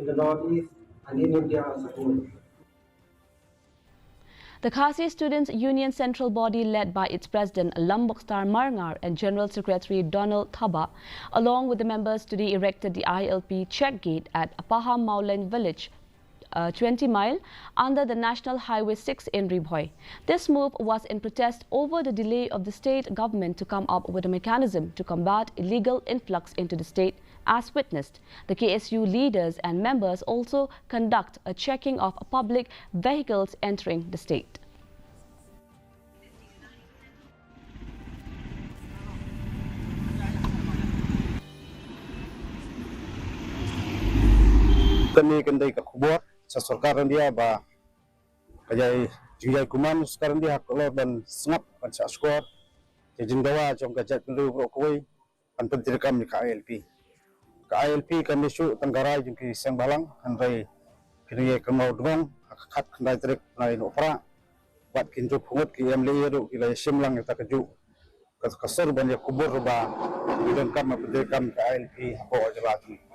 in the Northeast and in India as a whole. The KSU Students' Union Central Body, led by its President Lombok Star Marngar and General Secretary Donald Thaba, along with the members, today erected the ILP check gate at Paham Mauleng village, 20 mile under the National Highway 6 in Riboy. This move was in protest over the delay of the state government to come up with a mechanism to combat illegal influx into the state. As witnessed, the KSU leaders and members also conduct a checking of public vehicles entering the state. Kami kendai ke kubur seseorang dia bah kajai jingai kuman sekarang dia kalau dan sengap kan sesuatu jadi gawa jom kajat dulu berokoi kan pentirkam di KLP. KLP kan isu Tenggarai jengki Seng Balang andai kini kemau dong kat kendai trik nai opera buat kinjo pungut ki MLA do kila simlang kita keju kasar banyak kubur ba dan kam pentirkam KLP ko ajalati.